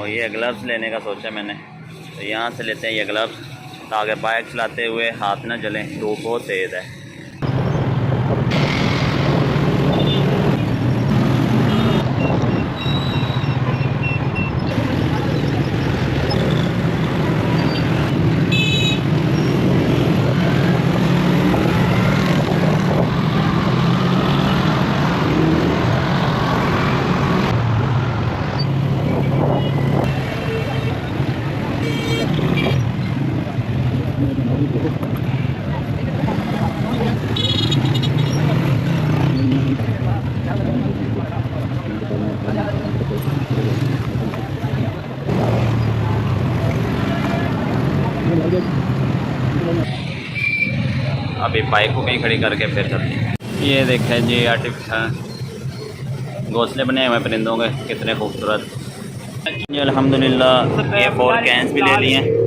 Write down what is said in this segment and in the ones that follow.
ये ग्लव्स लेने का सोचा मैंने, तो यहाँ से लेते हैं ये ग्लव्स ताकि बाइक चलाते हुए हाथ ना जलें, धूप बहुत तेज़ है। अभी बाइक को कहीं खड़ी करके फिर चलते हैं। ये देखें जी आर्टिफिशियल घोंसले बने हुए परिंदों के, कितने खूबसूरत। जी अल्हम्दुलिल्लाह ये 4 कैंस भी ले लिए हैं।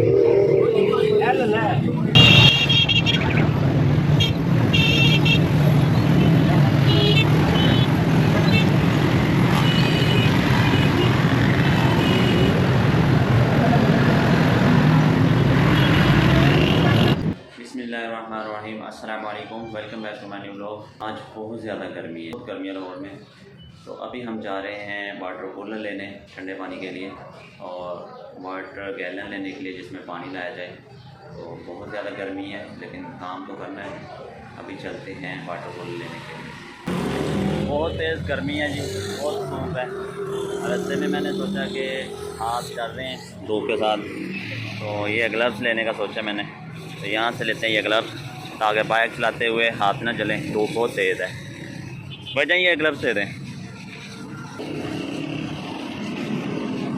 बिस्मिल्लाहिर्रहमानिर्रहीम, अस्सलाम वालेकुम, welcome back to my new vlog. आज बहुत ज़्यादा गर्मी है, बहुत गर्मी है लाहौर में। तो अभी हम जा रहे हैं वाटर कूलर लेने ठंडे पानी के लिए और वाटर गैलन लेने के लिए जिसमें पानी लाया जाए। तो बहुत ज़्यादा गर्मी है लेकिन काम तो करना है। अभी चलते हैं वाटर कूलर लेने के लिए। बहुत तेज़ गर्मी है जी, बहुत धूप है। रास्ते में मैंने सोचा कि हाथ चल रहे हैं धूप के साथ, तो ये ग्लव्स लेने का सोचा मैंने, तो यहाँ से लेते हैं ये ग्लव्स ताकि बाइक चलाते हुए हाथ ना जलें, धूप बहुत तेज़ है। वजह ये ग्लव्स दे दें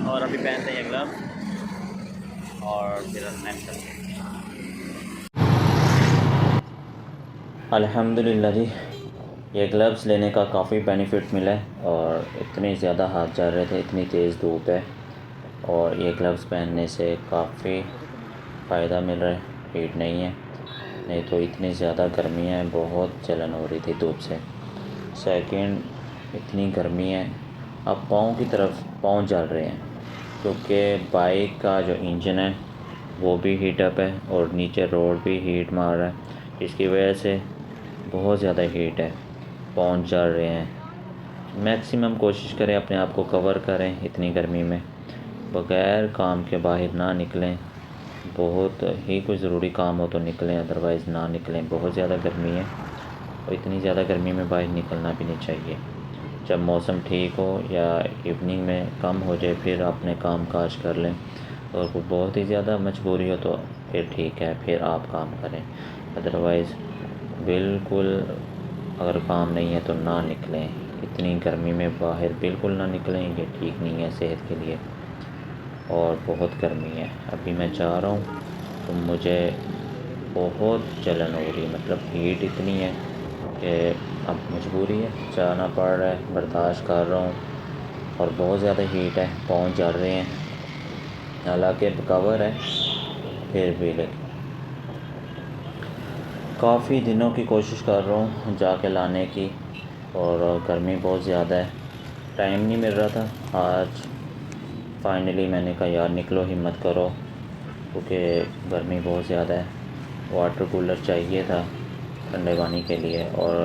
और अभी पहनते हैं ये ग्लव्स और फिर नेक्स्ट चलते हैं। अल्हम्दुलिल्लाह जी, ये ग्लव्स लेने का काफ़ी बेनिफिट मिला है और इतने ज़्यादा हाथ जल रहे थे, इतनी तेज़ धूप है और ये ग्लव्स पहनने से काफ़ी फ़ायदा मिल रहा है, हीट नहीं है। नहीं तो इतनी ज़्यादा गर्मी है, बहुत जलन हो रही थी धूप से। सेकंड, इतनी गर्मी है अब पाँव की तरफ पाँव जल रहे हैं क्योंकि बाइक का जो इंजन है वो भी हीट अप है और नीचे रोड भी हीट मार रहा है। इसकी वजह से बहुत ज़्यादा हीट है, पाँव जल रहे हैं। मैक्सिमम कोशिश करें अपने आप को कवर करें इतनी गर्मी में, बग़ैर काम के बाहर ना निकलें। बहुत ही कोई ज़रूरी काम हो तो निकलें, अदरवाइज़ ना निकलें। बहुत ज़्यादा गर्मी है और इतनी ज़्यादा गर्मी में बाहर निकलना भी नहीं चाहिए। जब मौसम ठीक हो या इवनिंग में कम हो जाए फिर अपने काम काज कर लें, और कोई बहुत ही ज़्यादा मजबूरी हो तो फिर ठीक है, फिर आप काम करें। अदरवाइज़ बिल्कुल अगर काम नहीं है तो ना निकलें। इतनी गर्मी में बाहर बिल्कुल ना निकलें, ये ठीक नहीं है सेहत के लिए और बहुत गर्मी है। अभी मैं जा रहा हूँ तो मुझे बहुत जलन हो रही है, मतलब हीट इतनी है कि अब मजबूरी है, जाना पड़ रहा है, बर्दाश्त कर रहा हूँ। और बहुत ज़्यादा हीट है, पाँव जल रहे हैं, हालांकि कवर है फिर भी। लेकिन काफ़ी दिनों की कोशिश कर रहा हूँ जाके लाने की और गर्मी बहुत ज़्यादा है, टाइम नहीं मिल रहा था। आज फाइनली मैंने कहा यार निकलो, हिम्मत करो, क्योंकि गर्मी बहुत ज़्यादा है। वाटर कूलर चाहिए था ठंडे पानी के लिए और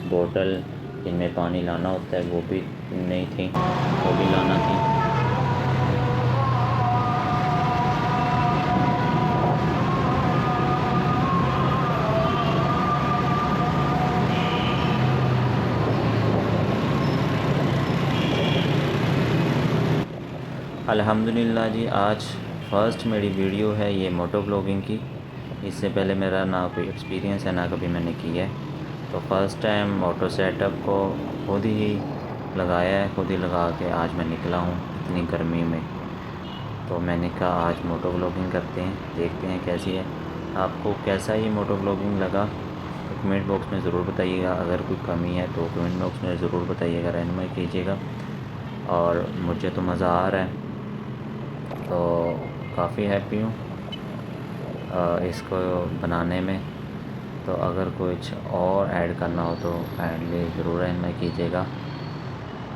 बोतल जिनमें पानी लाना होता है वो भी नहीं थी, वो भी लाना थी। अल्हम्दुलिल्लाह जी, आज फ़र्स्ट मेरी वीडियो है ये मोटो ब्लॉगिंग की। इससे पहले मेरा ना कोई एक्सपीरियंस है, ना कभी मैंने किया है। तो फ़र्स्ट टाइम मोटो सेटअप को खुद ही लगाया है, खुद ही लगा के आज मैं निकला हूँ इतनी गर्मी में। तो मैंने कहा आज मोटो ब्लॉगिंग करते हैं, देखते हैं कैसी है। आपको कैसा ये मोटो ब्लॉगिंग लगा तो कमेंट बॉक्स में ज़रूर बताइएगा। अगर कोई कमी है तो कमेंट बॉक्स में ज़रूर बताइएगा, रहनुमाई कीजिएगा। और मुझे तो मज़ा आ रहा है, तो काफ़ी हैप्पी हूँ इसको बनाने में। तो अगर कुछ और ऐड करना हो तो काइंडली ज़रूर रहनुमाई कीजिएगा,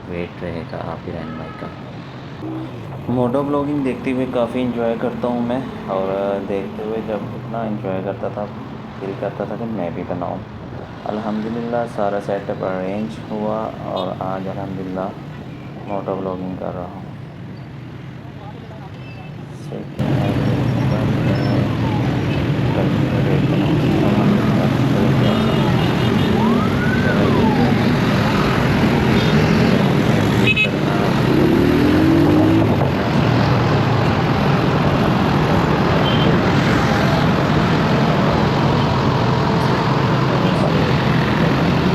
वेट रहेगा आपकी रहनुमाई का। मोटो ब्लॉगिंग देखते हुए काफ़ी इंजॉय करता हूँ मैं, और देखते हुए जब इतना इंजॉय करता था, दिल करता था कि मैं भी बनाऊँ। अल्हम्दुलिल्लाह सारा सेटअप अरेंज हुआ और आज अल्हम्दुलिल्लाह मोटो ब्लॉगिंग कर रहा हूँ। सेटिंग है, बंद है, गर्मी में देखना अल्हम्दुलिल्लाह कोई कैसा गर्मी में एडिट करना इतना आसान नहीं होता। अल्हम्दुलिल्लाह फिर मैं आपको वीडियो बनाऊँगा और इसे पूरी तरह से करने के लिए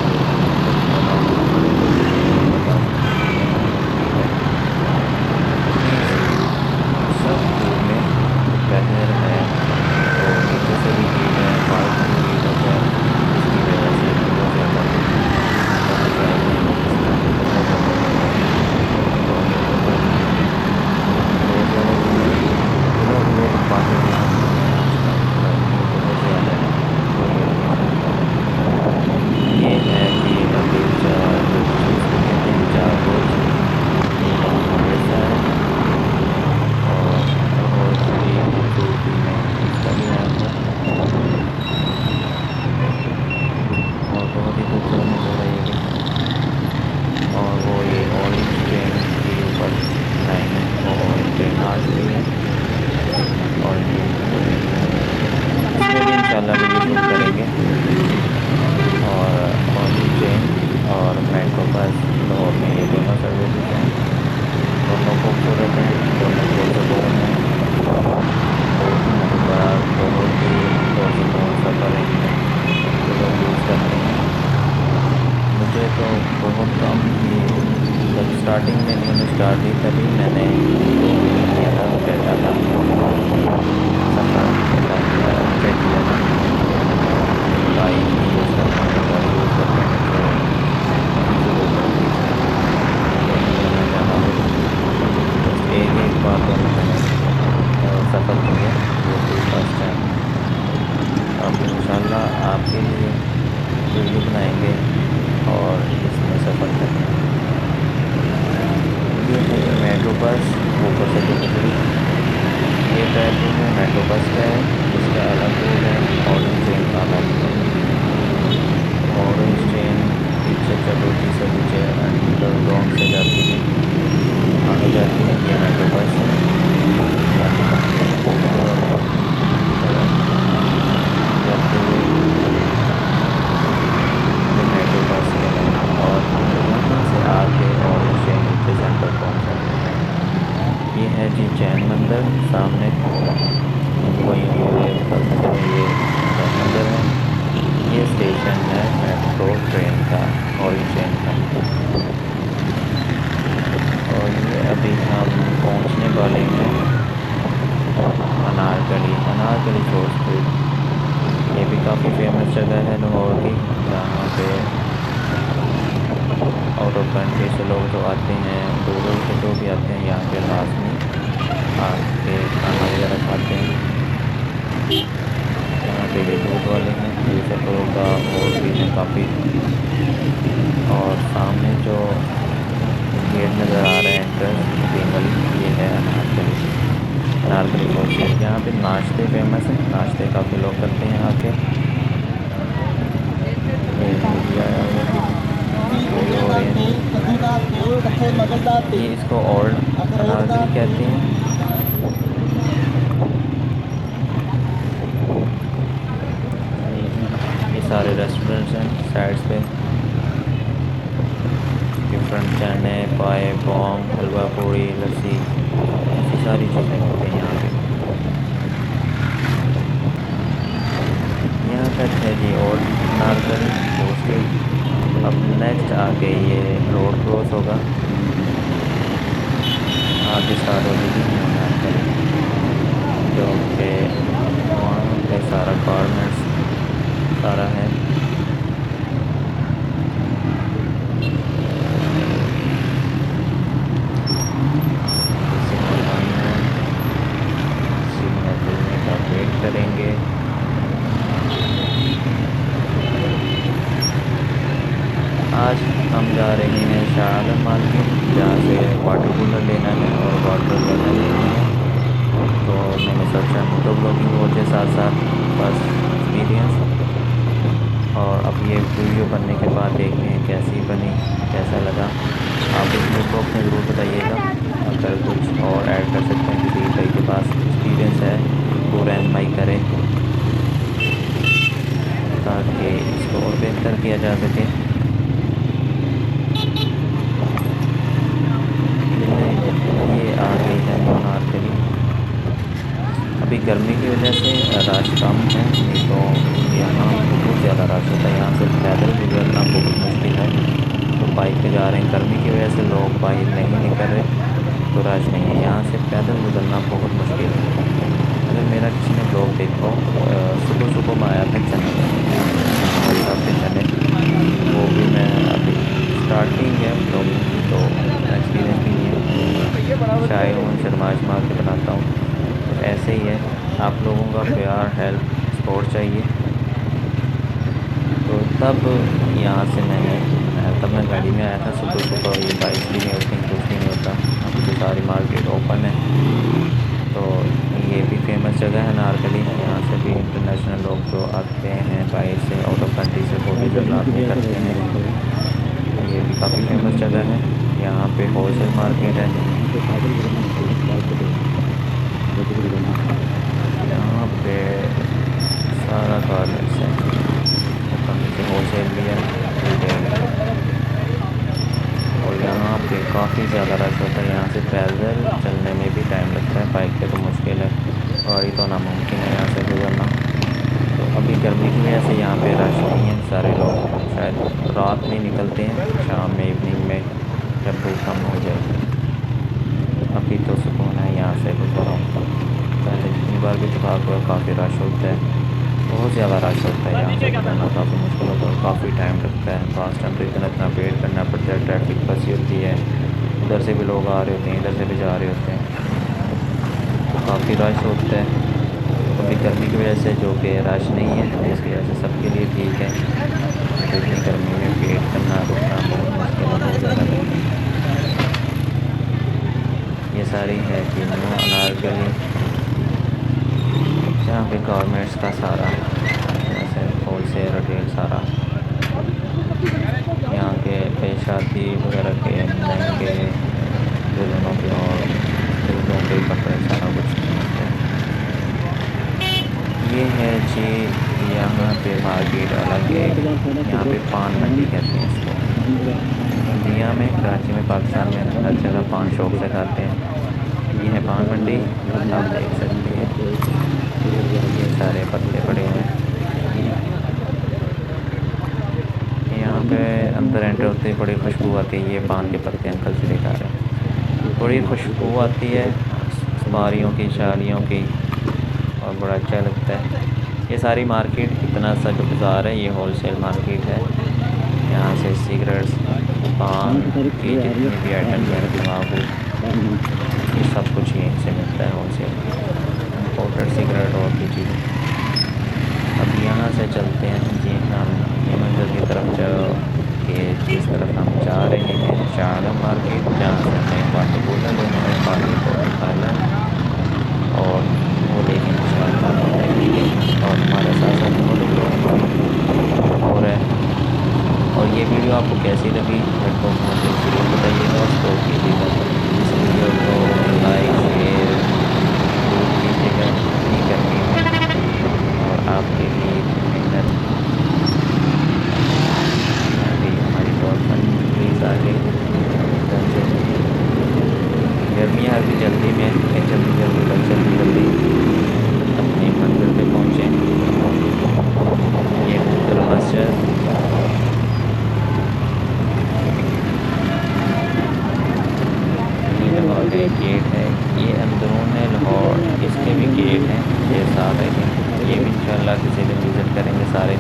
खुद बनाऊँगा, आपको बता सकूँ कि मेहनत कितनी है। इतनी सब धूप में दोपहर है और नीचे से भी हीट है, बाइक भी हीट अप है, इसकी वजह से बहुत ज़्यादा मेहनत इस टाइम बहुत ज़्यादा कर रहा हूँ। और गर्मी बहुत ज़्यादा पूरा व्लॉग बातें बनाऊँगा मैं आज का। गर्मी बहुत ज़्यादा है, ये देखना है। ये है जी अभी चार बुर्ज, इसको कहते हैं चार बुर्ज। ये लाहौर जैसा है और लाहौर की खूबसूरती में इसका भी हाथ है और बहुत ही खूबसूरत नज़ारा ये भी। और वो ये ऑरेंज ट्रेन के ऊपर लाइन है, वो ऑरेंज ट्रेन आज गई है, ऑरेंज ट्रेन गुजर रही है। इसमें भी इंशाल्लाह वीडियो शूट करेंगे। और ऑरेंज ट्रेन और मेट्रो बस लाहौर में ये दोनों सर्विसेज हैं, दोनों खूबसूरत हैं, दोनों पुरसकून हैं, बहुत ही मज़ेदार, बहुत ही पुरसकून सफ़र है इनमें जो लोग यूज़ करते हैं। मुझे तो बहुत कम ही, जब स्टार्टिंग में इन्होंने स्टार्ट की तभी मैंने इनको किया था, बैठा था सफ़र तय किया था कि बाइक ही यूज़ करना है, गाड़ी यूज़ करने में जो नहीं ज़रूरत थी इसकी, कहीं लेना जाना हो। बस एक एक बार दोनों मैंने सफ़र किया, वो भी फर्स्ट टाइम। अब इंशाल्लाह आपके लिए वीडियो बनाएंगे और इसमें सफ़र करेंगे। ये है जी मेट्रो बस, ऊपर से जो गुजरी, ये प्लेटफॉर्म है मेट्रो बस का है, इसका अलग रूट है, ऑरेंज ट्रेन का अलग है। ऑरेंज ट्रेन पीछे चटोटी से नीचे अंडरग्राउंड से जाती है, आगे जाती है। ये मेट्रो बस है, काफ़ी खूबसूरत तरह जाते हुए ये मेट्रो बस के हैं। और यहाँ से आके ऑरेंज ट्रेन नीचे सेंटर पहुँच जाती है। ये है जी जैन मंदिर सामने, वही ये बताता चलूँ, ये जैन मंदिर है। ये स्टेशन है मेट्रो ट्रेन का, ऑरेंज ट्रेन का। और ये अभी हम पहुंचने वाले हैं अनारकली चौक स्ट्रीट। ये भी काफ़ी फेमस जगह है लाहौर की, जहाँ पे आउट ऑफ कंट्री से लोग जो आते हैं, दूर से जो भी आते हैं यहाँ पे लाजमी आके खाना वगैरह खाते हैं। यहाँ पे ये दूध वाले हैं, यूसुफ का और भी हैं काफ़ी। और सामने जो गेट नज़र आ रहा है एंट्रेंस तीन वाली, ये है अनारकली चौक स्ट्रीट। यहाँ पे नाश्ते फेमस हैं, नाश्ते काफ़ी लोग करते हैं यहाँ के। ये भुजिया आया हुआ भी और ये इसको ओल्ड अनारकली कहते हैं। ये सारे रेस्टोरेंट्स हैं साइड्स पे, डिफरेंट चने पाए बॉम हलवा पूड़ी लस्सी ऐसी सारी चीज़ें मिलती हैं यहाँ पे। यहाँ तक है जी और अनारकली उसके अब नेक्स्ट आके ये रोड क्रॉस होगा, आगे स्टार्ट होगी जी अनारकली, जो कि वहाँ पे सारा गारमेंट्स सारा है। वेट करेंगे। आज हम जा रहे हैं शाह आलम मार्केट, जहाँ से वाटर कूलर लेना है और साथ साथ फर्स्ट एक्सपीरियंस। और अब ये वीडियो बनने के बाद देखते हैं कैसी बनी, कैसा लगा। आप इस वीडियो बॉक्स में ज़रूर बताइएगा। अगर कुछ और ऐड कर सकते हैं, किसी भाई के पास एक्सपीरियंस है वो रहनुमाई करे ताकि इसको और बेहतर किया जा सके। ये आ गई है अनारकली। अभी गर्मी की वजह से रश कम है, नहीं तो यहाँ बहुत ज़्यादा रश होता है। यहाँ से पैदल गुजरना बहुत मुश्किल है। तो बाइक पे जा रहे हैं, गर्मी की वजह से लोग बाहर नहीं निकल रहे, तो रश नहीं है। यहाँ से पैदल गुजरना बहुत मुश्किल है। अगर मेरा किसी ने ब्लॉग देखा हो, सुबह सुबह में आया था चने पे चने, वो भी मैं अभी स्टार्टिंग है ब्लॉगिंग की, तो एक्सपीरियंस भी नहीं है। चाय हूँ शर्माश मार के बनाता हूँ। तो ऐसे ही है, आप लोगों का प्यार, हेल्प, सपोर्ट चाहिए। तो तब यहाँ से तब मैं गाड़ी में आया था सुबह सुबह। ये बाइक भी नहीं होती, कुछ भी नहीं होता। अभी तो सारी मार्केट ओपन है। तो ये भी फेमस जगह है अनारकली। यहाँ से भी इंटरनेशनल लोग जो आते हैं बाहर से, आउट ऑफ कंट्री से, वो भी जगह करते हैं। ये भी काफ़ी फेमस जगह है। यहाँ पे होलसेल मार्केट है। यहाँ पे सारा गारमेंट्स है, ऊपर नीचे होलसेल भी है, रिटेल भी है। और यहाँ पे काफ़ी ज़्यादा रश होता है। यहाँ से पैदल चलने में भी टाइम लगता है, बाइक पे तो मुश्किल है, गाड़ी तो नामुमकिन है यहाँ से गुजरना। तो अभी गर्मी की वजह से यहाँ पे रश नहीं है। सारे लोग शायद रात में निकलते हैं, शाम में, इवनिंग में, जब धूप कम हो जाए। अभी तो सुकून है यहाँ से गुजर रहा हूँ। पहले जितनी बार भी इत्तेफाक हुआ काफ़ी रश होता है, बहुत ज़्यादा रश होता है। यहाँ से गुजरना काफ़ी मुश्किल होता है, काफ़ी टाइम लगता है। फास्ट टाइम तो इतना वेट करना पड़ता है, ट्रैफिक फंसी होती है, उधर से भी लोग आ रहे होते हैं, इधर से भी जा रहे होते हैं, तो काफ़ी रश होता है। अभी गर्मी की वजह से जो कि रश नहीं है, इसकी वजह से सबके लिए ठीक है। तो इतनी गर्मी में वेट करना, रुकना बहुत मुश्किल है, बहुत ज़्यादा गर्मी है। ये सारी है कि न्यू अनारकली, यहाँ पे गारमेंट्स का सारा जैसे होलसेल रिटेल सारा, यहाँ के शादी वगैरह के लहंगे, दुल्हनों के और दुल्हनों के कपड़े, सारा कुछ मिलते हैं। ये है जी यहाँ पे मार्केट अलग है। यहाँ पे पान मंडी कहते हैं इसको। इंडिया में, कराची में, पाकिस्तान में हर जगह पान शौक से खाते हैं। ये है पान मंडी, आप देख सकते हैं। ये सारे पत्ते पड़े हुए हैं। यहाँ पे अंदर एंटर होते ही बड़ी खुशबू आती है। ये पान के पत्ते अंकल से दिखा रहे हैं, बड़ी खुशबू आती है सुपारियों की, शालियों की, और बड़ा अच्छा लगता है। ये सारी मार्केट, इतना सा जो बाज़ार है, ये होलसेल मार्केट है। यहाँ से सिगरेट्स, पान की जितनी भी आइटम है, तम्बाकू, ये सब कुछ यहीं से मिलता है होलसेल, इम्पोर्टेड सिगरेट और भी चीज़ें। अब यहाँ से चलते हैं जी हम ये मंदिर की तरफ, जो कि जिस तरफ हम जा रहे हैं, शाहजहाँ मार्केट, जहाँ से हमें वाटर बोतल लेना है, पानी को खाना और वो लेके इंशाअल्लाह जाएंगे। और हमारे साथ साथ और लोग और है। और ये वीडियो आपको कैसी लगी कमेंट बॉक्स में ज़रूर बताइएगा, और सपोर्ट कीजिएगा। इस वीडियो को लाइक, शेयर ज़रूर कीजिएगा इतनी गर्मी में, और आपके लिए मेहनत। अभी हमारी डॉल्फिन प्लीज़ आ गई इधर से। गर्मियाँ अभी जल्दी में, जल्दी अपनी मंजिल पे पहुँचे। ये मुगल मस्जिद, ये लाहौर का एक गेट है। ये अंदरून है लाहौर, इसके भी गेट हैं, ये सारे हैं। ये भी इंशाअल्लाह किसी दिन विज़िट करेंगे, सारे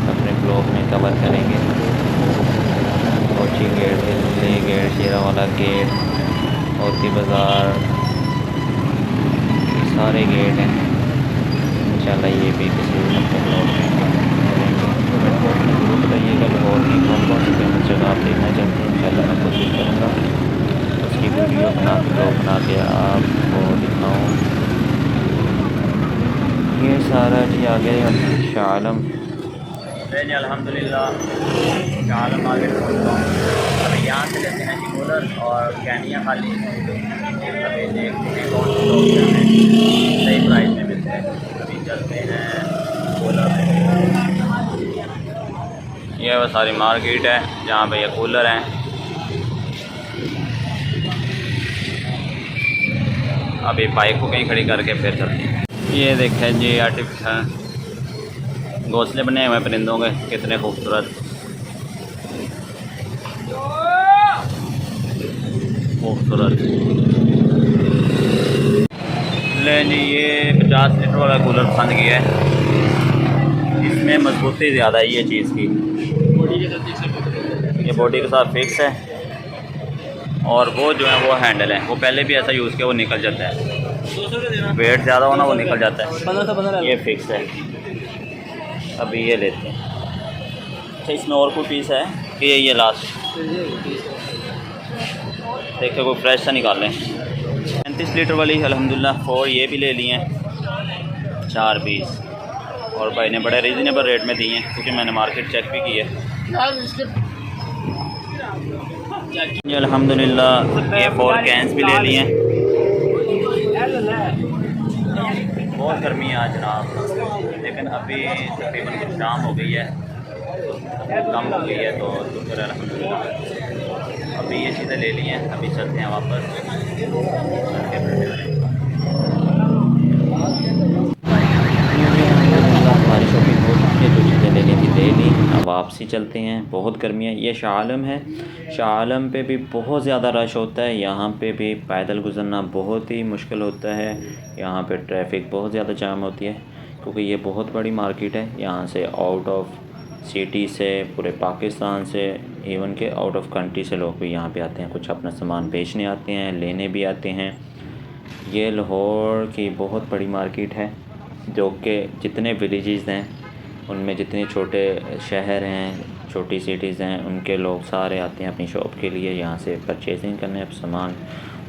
अपने ब्लॉग में कवर करेंगे। Kochi gate, Delhi gate, Sheranwala gate, Moti Bazaar, ये सारे गेट हैं। इंशाअल्लाह ये भी किसी दिन अपने ब्लॉग में करेंगे। कमेंट बॉक्स में ज़रूर बताइएगा लाहौर की कौन कौन सी फेमस जगह आप देखना चाहते हैं। इंशाअल्लाह मैं कोशिश करूँगा उसकी वीडियो बना के, ब्लॉग बना के आपको दिखाऊँ। ये सारा जी आगे शाह आलम जी अल्हम्दुलिल्लाह शाह आलम मार्केट पहुँचता हूँ। अभी यहाँ से लेते हैं जी कूलर और कैनियाँ खाली अभी देखते हैं कौन से लोग हमें सही प्राइस में मिलते हैं। अभी चलते हैं कूलर में। ये वो सारी मार्केट है जहाँ पे ये कूलर हैं। अभी बाइक को कहीं खड़ी करके फिर चलते हैं। ये देखें जी आर्टिफिशियल घोंसले बने हुए परिंदों के, कितने खूबसूरत खूबसूरत। ले जी ये 50 लीटर वाला कूलर पसंद किया है। इसमें मजबूती ज़्यादा है ये चीज़ की, ये बॉडी के साथ फिक्स है और वो जो है वो हैंडल है। वो पहले भी ऐसा यूज़ किया, वो निकल जाता है। वेट ज़्यादा होना वो निकल जाता है। ये फिक्स है। अभी ये लेते हैं। अच्छा इसमें और कोई पीस है कि ये लास्ट देखिए कोई फ्रेश सा निकाल लें। 35 लीटर वाली अल्हम्दुलिल्लाह 4 ये भी ले लिए हैं 4 पीस, और भाई ने बड़े रीज़नेबल रेट में दिए हैं क्योंकि मैंने मार्केट चेक भी की है। ये अल्हम्दुलिल्लाह ये 4 कैंस भी ले लिए हैं। बहुत गर्मी है आज जनाब, लेकिन अभी तकरीबन शाम हो गई है, कम हो गई है, तो शुक्र है अल्हम्दुलिल्लाह। अभी ये चीज़ें ले ली हैं, अभी चलते हैं वापस। हमारी शॉपिंग हो चुकी है, जो चीज़ें लेनी थी ले ली। अब वापसी चलते हैं। बहुत गर्मी है। ये शाह आलम है। शाह आलम पे भी बहुत ज़्यादा रश होता है। यहाँ पे भी पैदल गुजरना बहुत ही मुश्किल होता है। यहाँ पे ट्रैफिक बहुत ज़्यादा जाम होती है क्योंकि ये बहुत बड़ी मार्केट है। यहाँ से आउट ऑफ सिटी से, पूरे पाकिस्तान से, इवन के आउट ऑफ कंट्री से लोग भी यहाँ पे आते हैं। कुछ अपना सामान बेचने आते हैं, लेने भी आते हैं। ये लाहौर की बहुत बड़ी मार्केट है, जो कि जितने विलेजेस हैं उनमें, जितने छोटे शहर हैं, छोटी सिटीज़ हैं, उनके लोग सारे आते हैं अपनी शॉप के लिए यहाँ से परचेजिंग करने अब सामान।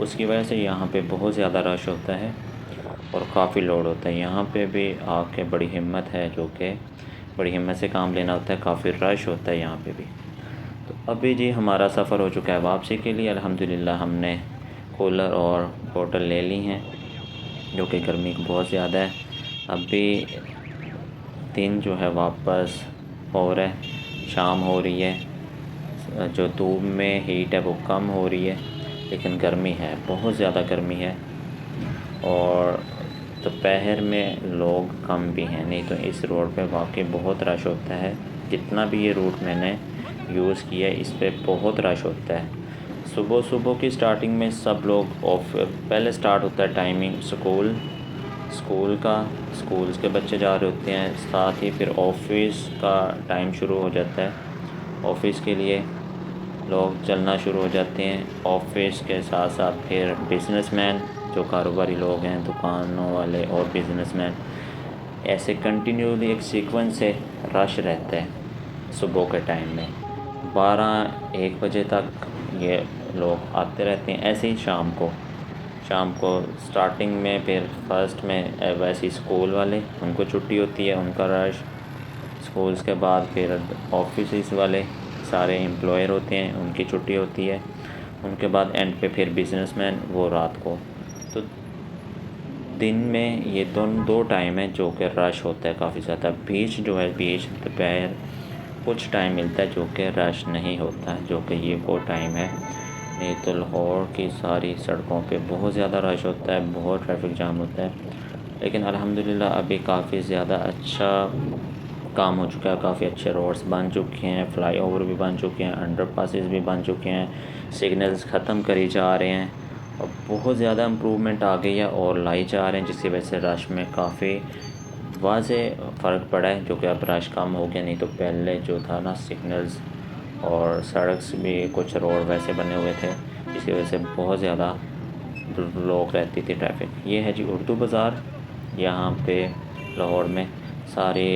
उसकी वजह से यहाँ पे बहुत ज़्यादा रश होता है और काफ़ी लोड होता है। यहाँ पे भी आके बड़ी हिम्मत है, जो कि बड़ी हिम्मत से काम लेना होता है। काफ़ी रश होता है यहाँ पे भी। तो अभी जी हमारा सफ़र हो चुका है वापसी के लिए। अल्हम्दुलिल्लाह हमने कूलर और बोतल ले ली हैं, जो कि गर्मी बहुत ज़्यादा है। अभी दिन जो है वापस हो रहा है, शाम हो रही है। जो धूप में हीट है वो कम हो रही है, लेकिन गर्मी है, बहुत ज़्यादा गर्मी है। और दोपहर में लोग कम भी हैं, नहीं तो इस रोड पे वाकई बहुत रश होता है। जितना भी ये रूट मैंने यूज़ किया है, इस पे बहुत रश होता है। सुबह सुबह की स्टार्टिंग में सब लोग ऑफ, पहले स्टार्ट होता है टाइमिंग स्कूल का, स्कूल्स के बच्चे जा रहे होते हैं, साथ ही फिर ऑफिस का टाइम शुरू हो जाता है। ऑफिस के लिए लोग चलना शुरू हो जाते हैं। ऑफिस के साथ साथ फिर बिजनेसमैन, जो कारोबारी लोग हैं, दुकानों वाले और बिजनेसमैन, ऐसे कंटिन्यूली एक सीक्वेंस से रश रहता है। सुबह के टाइम में 12-1 बजे तक ये लोग आते रहते हैं। ऐसे ही शाम को स्टार्टिंग में, फिर फर्स्ट में वैसे ही स्कूल वाले, उनको छुट्टी होती है, उनका रश। स्कूल्स के बाद फिर ऑफिस वाले सारे एम्प्लॉयर होते हैं, उनकी छुट्टी होती है। उनके बाद एंड पे फिर बिजनेसमैन, वो रात को। तो दिन में ये दो टाइम है जो कि रश होता है काफ़ी ज़्यादा। बीच दोपहर कुछ टाइम मिलता है जो कि रश नहीं होता, जो कि ये वो टाइम है। नहीं तो लाहौर की सारी सड़कों पे बहुत ज़्यादा रश होता है, बहुत ट्रैफिक जाम होता है। लेकिन अल्हम्दुलिल्लाह अभी काफ़ी ज़्यादा अच्छा काम हो चुका है। काफ़ी अच्छे रोड्स बन चुके हैं, फ्लाईओवर भी बन चुके हैं, अंडरपासेस भी बन चुके हैं, सिग्नल्स ख़त्म करी जा रहे हैं और बहुत ज़्यादा इम्प्रूवमेंट आ गई है और लाई जा रहे हैं, जिसकी वजह से रश में काफ़ी वाज़ेह फ़र्क पड़ा है, जो कि अब रश कम हो गया। नहीं तो पहले जो था ना, सिग्नल्स और सड़क भी कुछ रोड वैसे बने हुए थे, जिसकी वजह से बहुत ज़्यादा लोग रहती थी, ट्रैफिक। ये है जी उर्दू बाज़ार। यहाँ पे लाहौर में सारे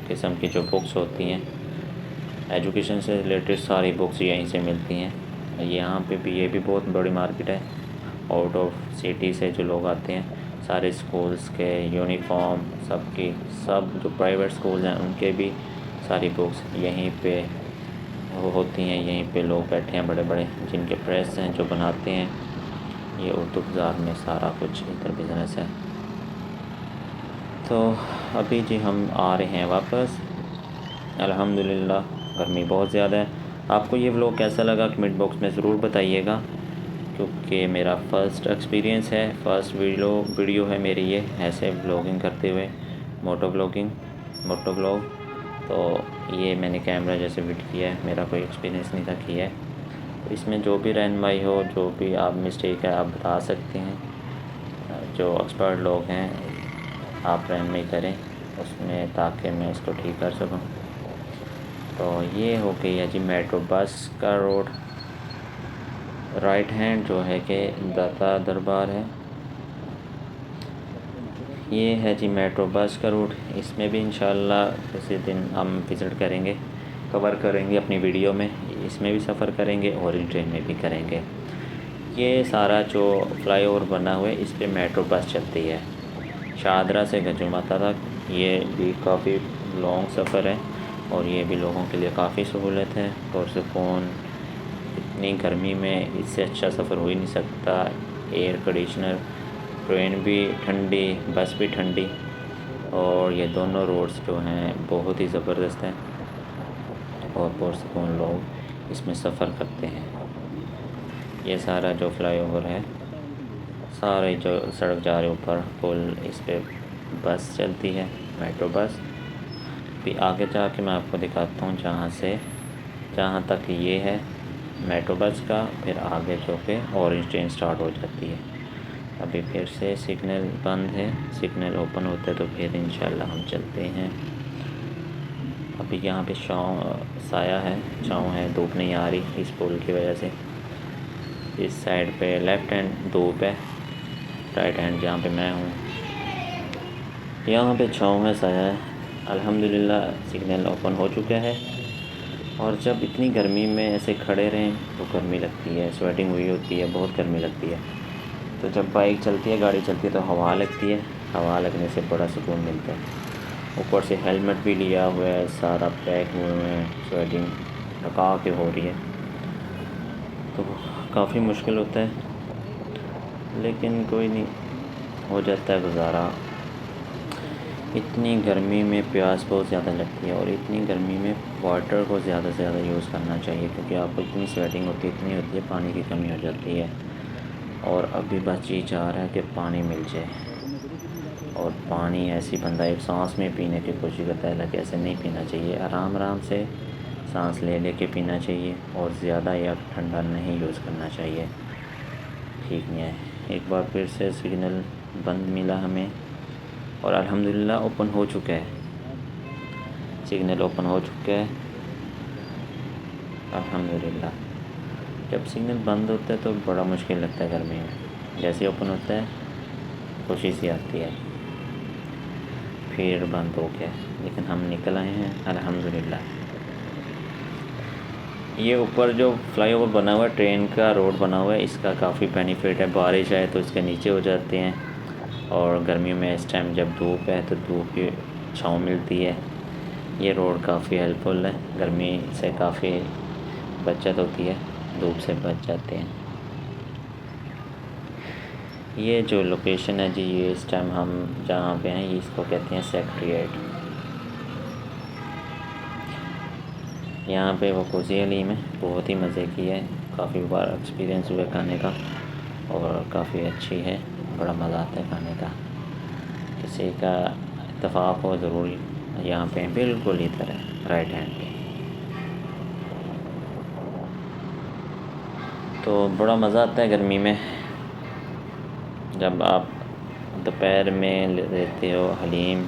किस्म की जो बुक्स होती हैं, एजुकेशन से रिलेटेड सारी बुक्स यहीं से मिलती हैं। यहाँ पे भी, ये भी बहुत बड़ी मार्केट है। आउट ऑफ सिटी से जो लोग आते हैं सारे स्कूल्स के यूनिफॉर्म सब जो प्राइवेट स्कूल्स हैं उनके भी सारी बुक्स यहीं पे वो होती हैं। यहीं पे लोग बैठे हैं बड़े बड़े जिनके प्रेस हैं जो बनाते हैं। ये उर्दू बाज़ार में सारा कुछ इधर बिज़नेस है। तो अभी जी हम आ रहे हैं वापस। अल्हम्दुलिल्लाह गर्मी बहुत ज़्यादा है। आपको ये व्लॉग कैसा लगा कमेंट बॉक्स में ज़रूर बताइएगा, क्योंकि मेरा फ़र्स्ट एक्सपीरियंस है, फ़र्स्ट वीडियो है मेरी ये ऐसे व्लॉगिंग करते हुए, मोटो व्लॉग। तो ये मैंने कैमरा जैसे फिट किया है, मेरा कोई एक्सपीरियंस नहीं था किया है। तो इसमें जो भी रहनुमाई हो, जो भी आप मिस्टेक है आप बता सकते हैं। जो एक्सपर्ट लोग हैं आप रहनुमाई करें उसमें, ताकि मैं इसको ठीक कर सकूं। तो ये हो गई है जी मेट्रो बस का रोड। राइट हैंड जो है कि दाता दरबार है। ये है जी मेट्रो बस का रूट। इसमें भी इंशाल्लाह किसी दिन हम विज़िट करेंगे, कवर करेंगे अपनी वीडियो में। इसमें भी सफ़र करेंगे और इन ट्रेन में भी करेंगे। ये सारा जो फ्लाईओवर बना हुआ है इस पे मेट्रो बस चलती है शाहदरा से गंजू माता तक। ये भी काफ़ी लॉन्ग सफ़र है और ये भी लोगों के लिए काफ़ी सहूलत है और सुकून। इतनी गर्मी में इससे अच्छा सफ़र हो ही नहीं सकता। एयर कंडीशनर, ट्रेन भी ठंडी, बस भी ठंडी, और ये दोनों रोड्स जो हैं बहुत ही ज़बरदस्त हैं और पुरसुकून लोग इसमें सफ़र करते हैं। ये सारा जो फ्लाईओवर है, सारे जो सड़क जा रहे ऊपर पुल, इस पे बस चलती है, मेट्रो बस। भी आगे जाके मैं आपको दिखाता हूँ जहाँ तक ये है मेट्रो बस का, फिर आगे जो के ऑरेंज ट्रेन स्टार्ट हो जाती है। अभी फिर से सिग्नल बंद है, सिग्नल ओपन होता है तो फिर इंशाल्लाह हम चलते हैं। अभी यहाँ पे साया है, छाँव है, धूप नहीं आ रही इस पुल की वजह से। इस साइड पे लेफ़्ट हैंड धूप है, राइट हैंड जहाँ पे मैं हूँ यहाँ पे छाँव है, साया है। अल्हम्दुलिल्लाह सिग्नल ओपन हो चुका है। और जब इतनी गर्मी में ऐसे खड़े रहें तो गर्मी लगती है, स्वेटिंग हुई होती है, बहुत गर्मी लगती है। तो जब बाइक चलती है, गाड़ी चलती है तो हवा लगती है, हवा लगने से बड़ा सुकून मिलता है। ऊपर से हेलमेट भी लिया हुआ है, सारा पैक हुए हुए हैं, स्वेटिंग ढका के हो रही है तो काफ़ी मुश्किल होता है, लेकिन कोई नहीं, हो जाता है गुज़ारा। इतनी गर्मी में प्यास बहुत ज़्यादा लगती है और इतनी गर्मी में वाटर को ज़्यादा से ज़्यादा यूज़ करना चाहिए, क्योंकि आपको इतनी स्वेटिंग होती है, इतनी होती है, पानी की कमी हो जाती है। और अभी बस ये चाह रहा है कि पानी मिल जाए, और पानी ऐसी बंदा एक सांस में पीने की कोशिश करता है, लेकिन ऐसे नहीं पीना चाहिए। आराम से सांस ले लेके पीना चाहिए और ज़्यादा या ठंडा नहीं यूज़ करना चाहिए, ठीक नहीं है। एक बार फिर से सिग्नल बंद मिला हमें और अल्हम्दुलिल्लाह ओपन हो चुका है, सिग्नल ओपन हो चुका है अल्हम्दुलिल्लाह। जब सिग्नल बंद होता है तो बड़ा मुश्किल लगता है गर्मी में, जैसे ओपन होता है खुशी सी आती है। फिर बंद हो गया, लेकिन हम निकल आए हैं अल्हम्दुलिल्लाह। ये ऊपर जो फ्लाईओवर बना हुआ है, ट्रेन का रोड बना हुआ है, इसका काफ़ी बेनिफिट है। बारिश आए तो इसके नीचे हो जाते हैं, और गर्मियों में इस टाइम जब धूप है तो धूप की छाँव मिलती है। ये रोड काफ़ी हेल्पफुल है, गर्मी से काफ़ी बचत होती है, धूप से बच जाते हैं। ये जो लोकेशन है जी, ये इस टाइम हम जहाँ पे हैं ये इसको कहते हैं सेक्रेटरीट। यहाँ पे वो कोसी अली में बहुत ही मज़े की है, काफ़ी बार एक्सपीरियंस हुआ खाने का और काफ़ी अच्छी है, बड़ा मज़ा आता है खाने का। किसी का इत्तेफाक हो ज़रूरी, यहाँ पे बिल्कुल इधर है राइट हैंड पे। तो बड़ा मज़ा आता है गर्मी में, जब आप दोपहर में लेते हो हलीम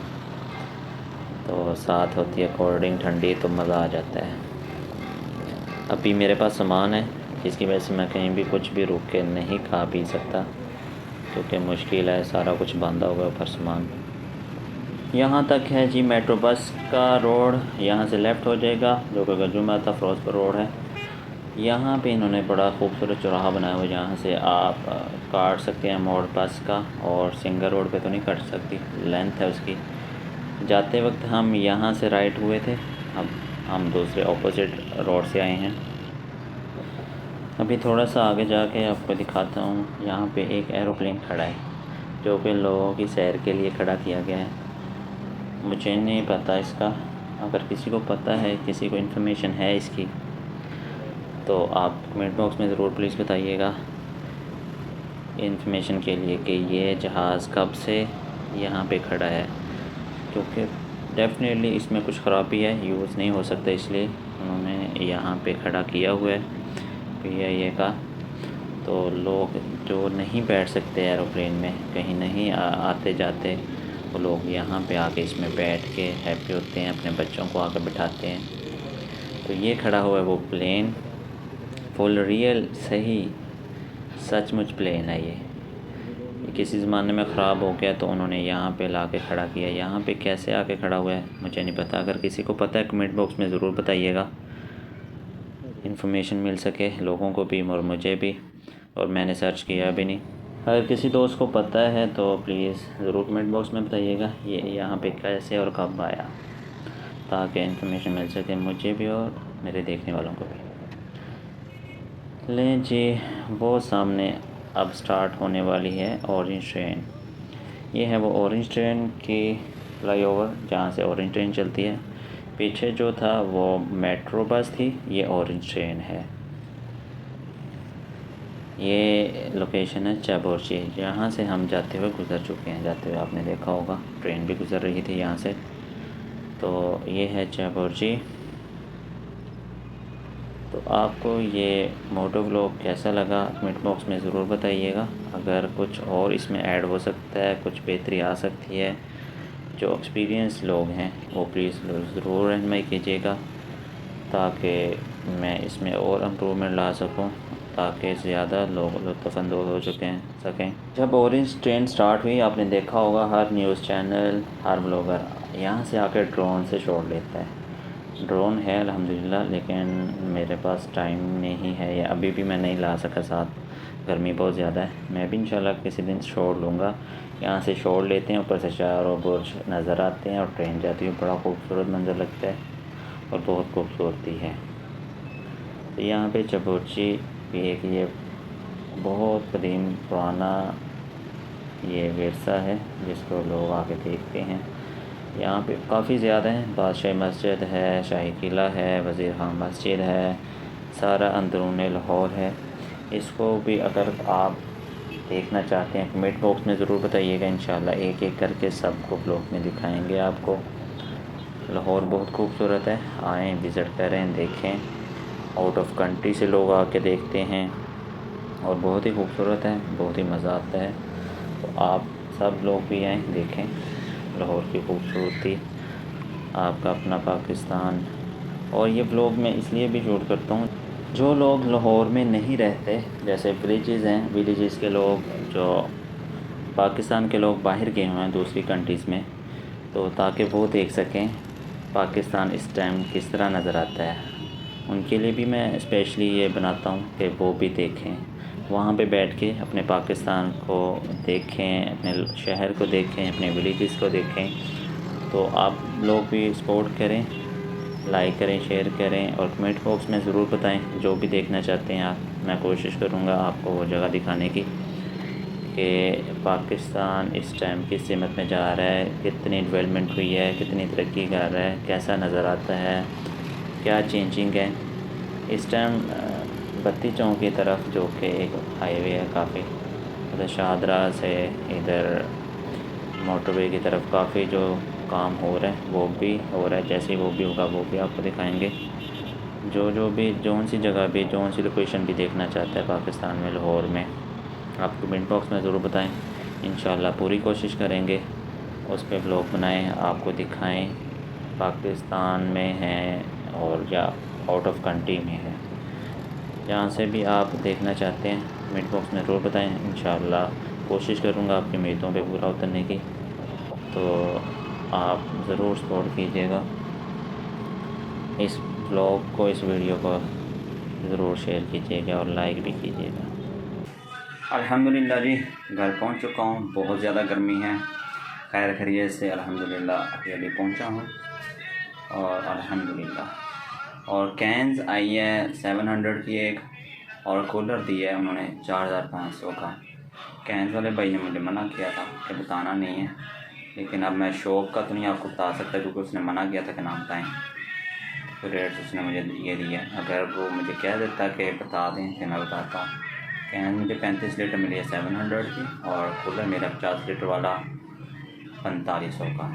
तो साथ होती है कोल्ड ड्रिंक ठंडी, तो मज़ा आ जाता है। अभी मेरे पास सामान है जिसकी वजह से मैं कहीं भी कुछ भी रुक के नहीं खा पी सकता, क्योंकि मुश्किल है, सारा कुछ बांधा हुआ है ऊपर सामान। यहाँ तक है जी मेट्रो बस का रोड, यहाँ से लेफ़्ट हो जाएगा जो कि गंजू माता फिरोज़पुर रोड है, यहाँ पे इन्होंने बड़ा खूबसूरत चौराहा बनाया हुआ है जहाँ से आप काट सकते हैं मोड़ बस का, और सिंगल रोड पे तो नहीं काट सकती, लेंथ है उसकी। जाते वक्त हम यहाँ से राइट हुए थे, अब हम दूसरे ऑपोजिट रोड से आए हैं। अभी थोड़ा सा आगे जाके आपको दिखाता हूँ, यहाँ पे एक एरोप्लेन खड़ा है जो कि लोगों की सैर के लिए खड़ा किया गया है। मुझे नहीं पता इसका, अगर किसी को पता है, किसी को इन्फॉर्मेशन है इसकी, तो आप कमेंट बॉक्स में ज़रूर प्लीज़ बताइएगा इन्फॉर्मेशन के लिए कि ये जहाज़ कब से यहाँ पे खड़ा है, क्योंकि डेफिनेटली इसमें कुछ ख़राबी है, यूज़ नहीं हो सकता, इसलिए उन्होंने यहाँ पे खड़ा किया हुआ है PIA का। तो लोग जो नहीं बैठ सकते एरोप्लेन में, कहीं नहीं आते जाते, वो लोग यहाँ पे आके इसमें बैठ के हैप्पी होते हैं, अपने बच्चों को आकर बिठाते हैं। तो ये खड़ा हुआ है वो प्लेन, फुल रियल सही सचमुच प्लेन है ये किसी ज़माने में ख़राब हो गया तो उन्होंने यहाँ पे ला के खड़ा किया। यहाँ पे कैसे आके खड़ा हुआ है मुझे नहीं पता, अगर किसी को पता है कमेंट बॉक्स में ज़रूर बताइएगा, इन्फॉर्मेशन मिल सके लोगों को भी और मुझे भी, और मैंने सर्च किया भी नहीं। अगर किसी दोस्त को पता है तो प्लीज़ ज़रूर कमेंट बॉक्स में बताइएगा ये यहाँ पे कैसे और कब आया, ताकि इन्फॉर्मेशन मिल सके मुझे भी और मेरे देखने वालों को भी। लें जी, वो सामने अब स्टार्ट होने वाली है ऑरेंज ट्रेन। ये है वो ऑरेंज ट्रेन की फ्लाईओवर जहाँ से ऑरेंज ट्रेन चलती है। पीछे जो था वो मेट्रो बस थी, ये ऑरेंज ट्रेन है। ये लोकेशन है चाबोर्ची, यहाँ से हम जाते हुए गुज़र चुके हैं। जाते हुए आपने देखा होगा ट्रेन भी गुज़र रही थी यहाँ से। तो ये है चाबोर्ची। तो आपको ये मोटो व्लॉग कैसा लगा कमेंट बॉक्स में ज़रूर बताइएगा। अगर कुछ और इसमें ऐड हो सकता है, कुछ बेहतरी आ सकती है, जो एक्सपीरियंस लोग हैं वो प्लीज़ ज़रूर रहनुमाई कीजिएगा, ताकि मैं इसमें और इम्प्रूवमेंट ला सकूं, ताकि ज़्यादा लोग लुत्फ़अंदोज़ हो सकें। जब ऑरेंज ट्रेन स्टार्ट हुई आपने देखा होगा हर न्यूज़ चैनल, हर ब्लॉगर यहाँ से आकर ड्रोन से शॉट लेता है। ड्रोन है अल्हम्दुलिल्लाह, लेकिन मेरे पास टाइम नहीं है, या अभी भी मैं नहीं ला सका साथ, गर्मी बहुत ज़्यादा है। मैं भी इंशाल्लाह किसी दिन शॉट लूँगा। यहाँ से शॉट लेते हैं, ऊपर से चारों बुर्ज नज़र आते हैं और ट्रेन जाती है, बड़ा खूबसूरत मंजर लगता है और बहुत खूबसूरती है। तो यहाँ पे चाबोर्ची भी एक ये बहुत कदीम पुराना ये विरसा है जिसको लोग आके देखते हैं। यहाँ पे काफ़ी ज़्यादा हैं, बादशाही मस्जिद है, शाही किला है, वज़ीर खान मस्जिद है, सारा अंदरून लाहौर है। इसको भी अगर आप देखना चाहते हैं कमेंट बॉक्स में ज़रूर बताइएगा, इंशाल्लाह एक एक करके सबको ब्लॉग में दिखाएंगे आपको। लाहौर बहुत खूबसूरत है, आएँ विज़िट करें, देखें। आउट ऑफ कंट्री से लोग आके देखते हैं और बहुत ही खूबसूरत है, बहुत ही मज़ा आता है। तो आप सब लोग भी आएँ देखें लाहौर की खूबसूरती, आपका अपना पाकिस्तान। और ये व्लॉग मैं इसलिए भी शूट करता हूँ, जो लोग लाहौर में नहीं रहते, जैसे विलेजेस हैं, विलेजेस के लोग, जो पाकिस्तान के लोग बाहर गए हुए हैं दूसरी कंट्रीज़ में, तो ताकि वो देख सकें पाकिस्तान इस टाइम किस तरह नज़र आता है। उनके लिए भी मैं स्पेशली ये बनाता हूँ कि वो भी देखें, वहाँ पे बैठ के अपने पाकिस्तान को देखें, अपने शहर को देखें, अपने विलेजेस को देखें। तो आप लोग भी सपोर्ट करें, लाइक करें, शेयर करें और कमेंट बॉक्स में ज़रूर बताएं जो भी देखना चाहते हैं आप। मैं कोशिश करूँगा आपको वो जगह दिखाने की कि पाकिस्तान इस टाइम किस सिमत में जा रहा है, कितनी डेवलपमेंट हुई है, कितनी तरक्की कर रहा है, कैसा नज़र आता है, क्या चेंजिंग है। इस टाइम बत्ती चौक की तरफ, जो कि एक हाईवे है काफ़ी, उधर शाहदरा से इधर मोटरवे की तरफ काफ़ी जो काम हो रहा है वो भी हो रहा है। जैसे ही वो भी होगा वो भी आपको दिखाएंगे। जो भी जौन सी जगह भी, जौन सी लोकेशन भी देखना चाहता है पाकिस्तान में, लाहौर में, आप कमेंट बॉक्स में ज़रूर बताएं। इंशाल्लाह पूरी कोशिश करेंगे उस पर व्लॉग बनाएं, आपको दिखाएं पाकिस्तान में हैं और या आउट ऑफ कंट्री में है। जहाँ से भी आप देखना चाहते हैं कमेंट बॉक्स में ज़रूर बताएं। इंशाल्लाह कोशिश करूँगा आपकी उम्मीदों पे पूरा उतरने की। तो आप ज़रूर सपोर्ट कीजिएगा इस ब्लॉग को, इस वीडियो को ज़रूर शेयर कीजिएगा और लाइक भी कीजिएगा। अल्हम्दुलिल्लाह जी, घर पहुंच चुका हूं। बहुत ज़्यादा गर्मी है। खैर खैरियत से अल्हम्दुलिल्लाह अभी पहुंचा हूं और अल्हम्दुलिल्लाह। और कैंस आई है 700 की एक, और कूलर दिया है उन्होंने 4500 का। कैंस वाले भाई ने मुझे मना किया था कि बताना नहीं है, लेकिन अब मैं शॉप का तो नहीं आपको बता सकता क्योंकि उसने मना किया था कि ना बताएँ। तो रेट्स उसने मुझे ये दिया। अगर वो मुझे कह देता कि बता दें कि मैं बताता। कैन मुझे 35 लीटर मिली है 700 की, और कूलर मेरा 50 लीटर वाला 4500 का।